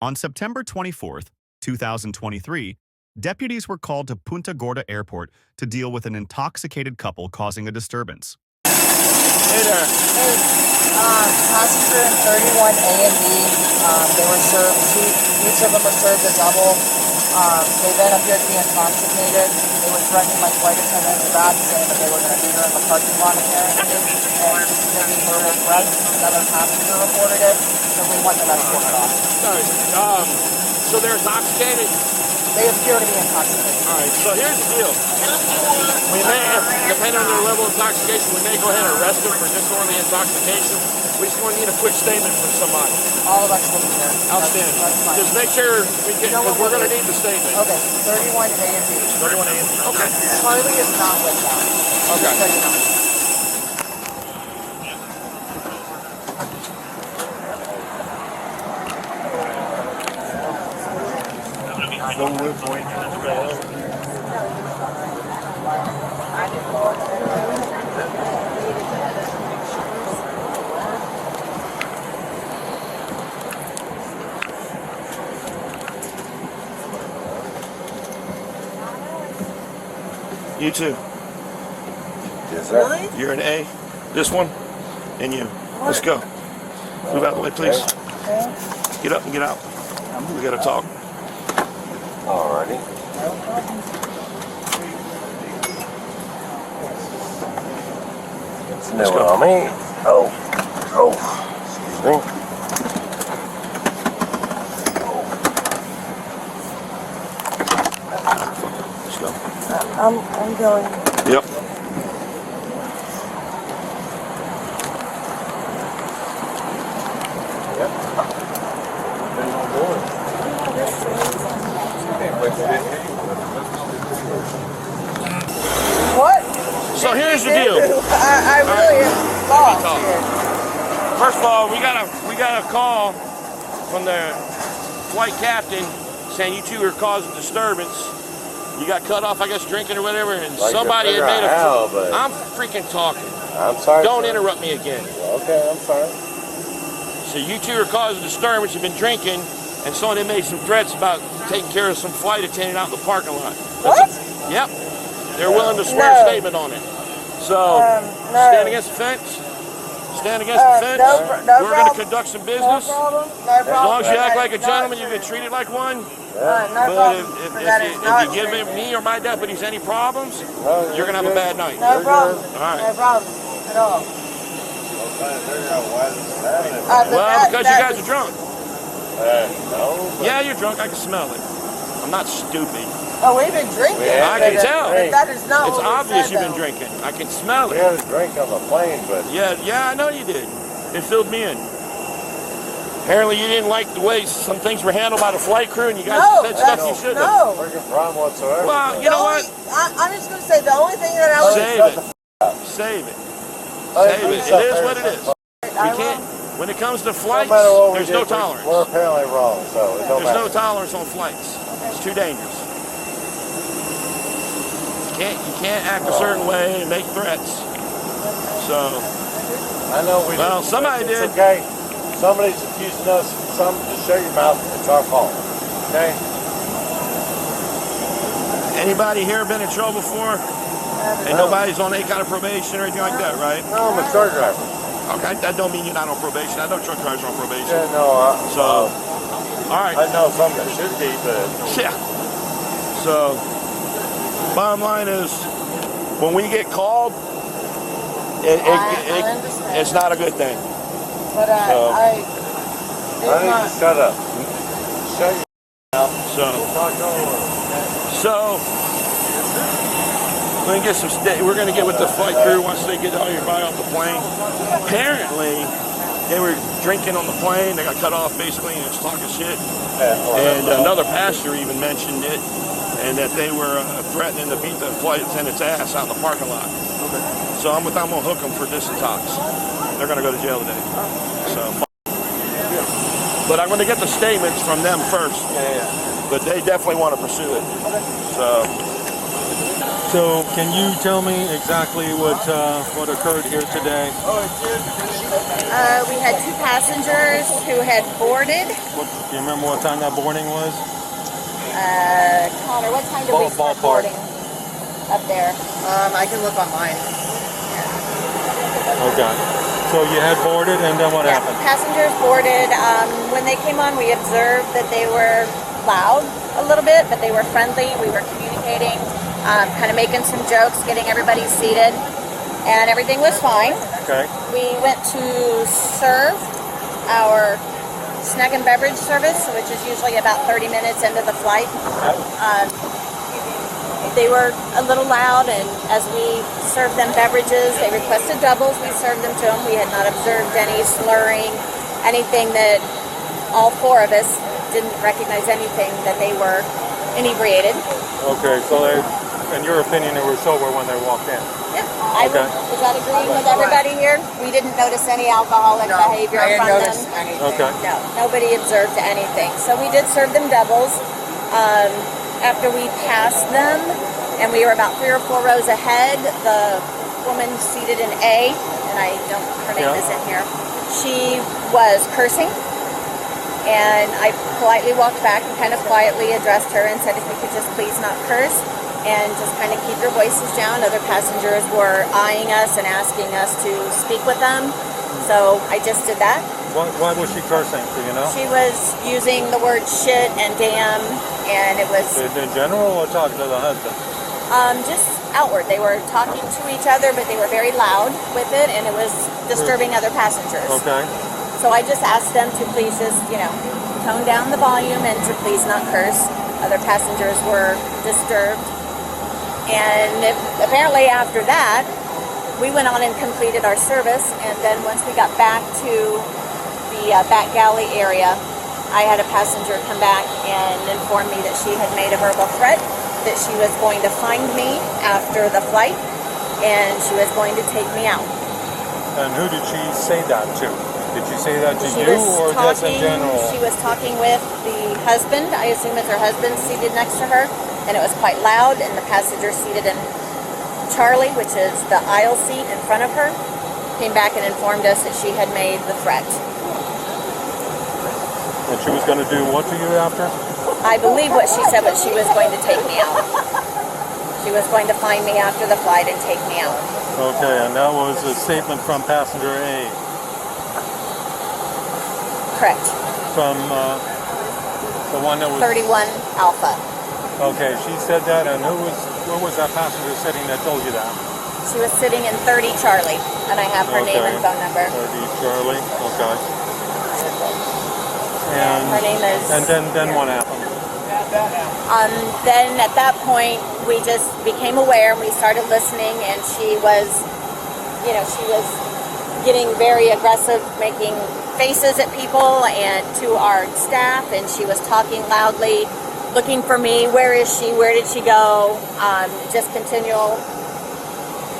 On September 24th, 2023, deputies were called to Punta Gorda Airport to deal with an intoxicated couple causing a disturbance. Hey there. Hey, passenger in 31A and B, they were served, each of them were served a double. They then appeared to be intoxicated. They were threatening my flight attendant with that, saying that they were going to beat her in the parking lot apparently, and making verbal threats. Another passenger reported it, so we want them escorted off. Sorry. So they're intoxicated? They appear to be intoxicated. All right, so here's the deal. We may, depending on their level of intoxication, we may go ahead and arrest them for disorderly intoxication. We just want to need a quick statement from somebody. All of us will be there. Outstanding. That's fine. Just make sure we get, because we're going to need the statement. Okay, 31A and B. 31A and B. Okay. Charlie is not with them. Okay. Just so you know. You too. Yes, sir. Really? You're an A. This one, and you. Let's go. Move out of the way, please. Okay. Get up and get out. We got to talk. Alrighty. It's new on me. Oh, excuse me. Let's go. I'm going. Yep. What? So here's the deal. I really am lost here. First of all, we got a call from the flight captain saying you two are causing disturbance. You got cut off, I guess, drinking or whatever, and Like somebody had made but I'm freaking talking. I'm sorry. Don't sir. interrupt me again. Okay, I'm sorry. So you two are causing disturbance. You've been drinking, and someone had made some threats about taking care of some flight attendant out in the parking lot. What? Yep. They're willing to swear a statement on it. So No. stand against the fence. Stand against the fence. No We're going to conduct some No business. problem. No As problem. long as you act like a That's gentleman, not you get true. treated like one. No But problem. if That is not you give true. me or my deputies any problems, No, you're going to have a bad night. No problem. All right. No problem at all. Well, because you guys are drunk. No. but- Yeah, you're drunk. I can smell it. I'm not stupid. Oh, we've been drinking. Yeah, I can tell. But that is not It's what we obvious said, you've been though. drinking. I can smell We it. had a drink on the plane, but Yeah, I know you did. It filled me in. Apparently you didn't like the way some things were handled by the flight crew, and you guys No, said stuff you shouldn't have. no. freaking problem whatsoever. Well, you know what? I'm just going to say the only thing that I was... Save it. Save it. Save it. It is what it is. I We can't. When it comes to flights, no matter what we there's did, no tolerance. We're apparently wrong, so it don't There's no matter. tolerance on flights. It's too dangerous. You can't act a certain way and make threats. So, I know we well, did. somebody It's did. Okay. Somebody's accusing us. Just shut your mouth. It's our fault. Okay. Anybody here been in trouble before? And nobody's on any kind of probation or anything like that, right? No, I'm a truck driver. Okay, that don't mean you're not on probation. I know truck drivers are on probation. Yeah, no. So, all right. I know some that should be, but Yeah. So, bottom line is, when we get called, I understand. it's not a good thing. But I need not... to shut up. Shut your mouth. So, we're going to get with the flight crew once they get all your body off the plane. Apparently, they were drinking on the plane. They got cut off basically and was talking shit. And another passenger even mentioned it, and that they were threatening to beat the flight attendant's ass out in the parking lot. So I'm going to hook them for disintox. They're going to go to jail today. So, but I'm going to get the statements from them first. But they definitely want to pursue it. So. So, can you tell me exactly what occurred here today? We had 2 passengers who had boarded. Do you remember what time that boarding was? Connor, what time did we start Ballpark. boarding up there? I can look online. Okay. So you had boarded, and then what happened? Passengers boarded. When they came on, we observed that they were loud a little bit, but they were friendly. We were communicating, kind of making some jokes, getting everybody seated, and everything was fine. Okay. We went to serve our snack and beverage service, which is usually about 30 minutes into the flight. They were a little loud, and as we served them beverages, they requested doubles. We served them to them. We had not observed any slurring, anything that all 4 of us didn't recognize anything that they were inebriated. Okay, so they, in your opinion, they were sober when they walked in? Yep. Is that agreeing with everybody here? We didn't notice any alcoholic behavior I didn't from notice them. anything. Okay. No, nobody observed anything. So we did serve them doubles. After we passed them, and we were about 3 or 4 rows ahead, the woman seated in A, and her name is in here, she was cursing. And I politely walked back and kind of quietly addressed her and said, if you could just please not curse and just kind of keep your voices down. Other passengers were eyeing us and asking us to speak with them. So I just did that. Why was she cursing? Do you know? She was using the word shit and damn, and it was In general, or talking to the husband? just outward. They were talking to each other, but they were very loud with it, and it was disturbing other passengers. Okay. So I just asked them to please just, tone down the volume and to please not curse. Other passengers were disturbed. And apparently after that, we went on and completed our service, and then once we got back to the back galley area, I had a passenger come back and inform me that she had made a verbal threat, that she was going to find me after the flight, and she was going to take me out. And who did she say that to? Did she say that to She you, was or just in general? She was talking with the husband. I assume it's her husband seated next to her, and it was quite loud, and the passenger seated in Charlie, which is the aisle seat in front of her, came back and informed us that she had made the threat. And she was going to do what to you after? I believe what she said was she was going to take me out. She was going to find me after the flight and take me out. Okay, and that was a statement from passenger A. Correct. From the one that was 31 Alpha. Okay, she said that, and where was that passenger sitting that told you that? She was sitting in 30 Charlie, and I have her name and phone number. 30 Charlie. Okay. And her name is. And then what happened? Then at that point, we just became aware and we started listening, and she was getting very aggressive, making faces at people and to our staff, and she was talking loudly, looking for me. Where is she? Where did she go? Just continual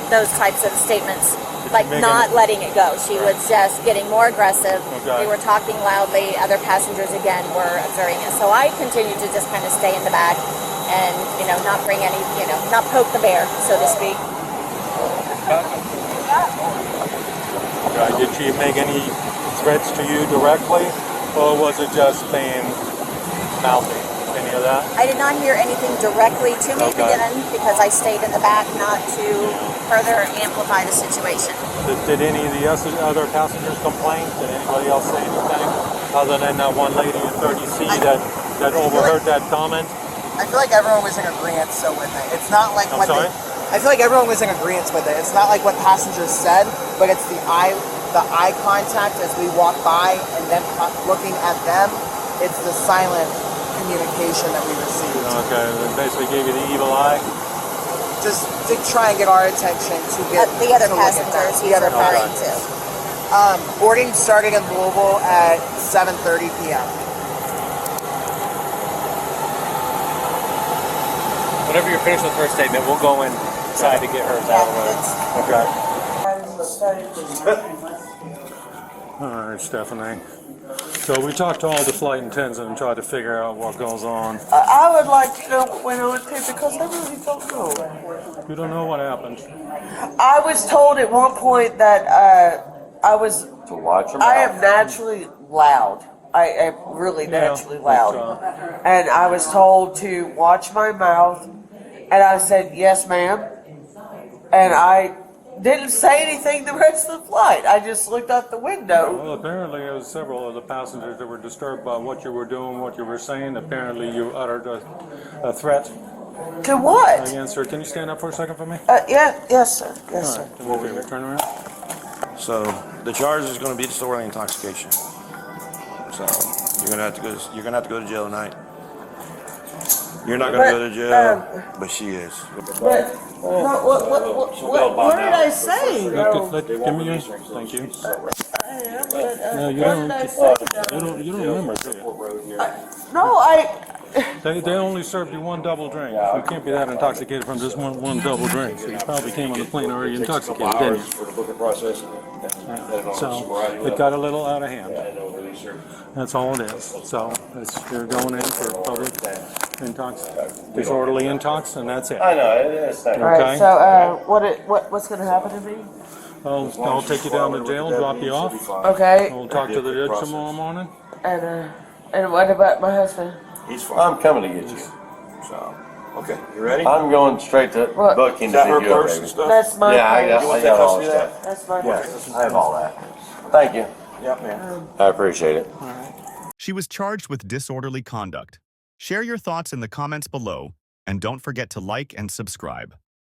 those types of statements, like not letting it go. She was just getting more aggressive. Okay. They were talking loudly. Other passengers again were observing it. So I continued to just kind of stay in the back and not bring any, not poke the bear, so to speak. Did she make any threats to you directly, or was it just being mouthy? Any of that? I did not hear anything directly to me again because I stayed in the back not to further amplify the situation. Did any of the other passengers complain? Did anybody else say anything other than that one lady in 30C that overheard that comment? I feel like everyone was in agreement with it. It's not like I'm sorry? I feel like everyone was in agreement with it. It's not like what passengers said, but it's the eye contact as we walk by and then looking at them. It's the silent communication that we received. Okay, they basically gave you the evil eye. Just to try and get our attention to get the other to look at passengers that. he's referring to. Boarding starting in Louisville at 7:30 p.m. Whenever you're finished with her statement, we'll go inside to get hers out of the way. Okay. All right, Stephanie. So we talked to all the flight attendants and tried to figure out what goes on. I would like to know what went on too because I really don't know. You don't know what happened. I was told at one point that I was. To watch them. I am naturally loud. I am really naturally loud. And I was told to watch my mouth. And I said, yes, ma'am. And I didn't say anything the rest of the flight. I just looked out the window. Well, apparently there was several of the passengers that were disturbed by what you were doing, what you were saying. Apparently you uttered a threat To what? against her. Can you stand up for a second for me? Yes, sir. Yes, sir. Come over here. Turn around. So the charge is going to be disorderly intoxication. So you're going to have to go. You're going to have to go to jail tonight. You're not going to go to jail, but she is. But what did I say? Give me yours. Thank you. No, you don't remember, do you? No, They only served you one double drink. You can't be that intoxicated from just one double drink. So you probably came on the plane already intoxicated, didn't you? So it got a little out of hand. That's all it is. So you're going in for public disorderly intox, and that's it. I know, it's not. all right. So what's going to happen to me? I'll take you down to jail, drop you off. Okay. We'll talk to the judge tomorrow morning. And what about my husband? He's fine. I'm coming to get you. So okay, you ready? I'm going straight to What? booking Is to that her pick you up, purse baby. and stuff? That's my. Yeah, I purse. got all custody that of stuff. That's my. Yes, I have all that. Thank you. Yep, man. I appreciate it. She was charged with disorderly conduct. Share your thoughts in the comments below, and don't forget to like and subscribe.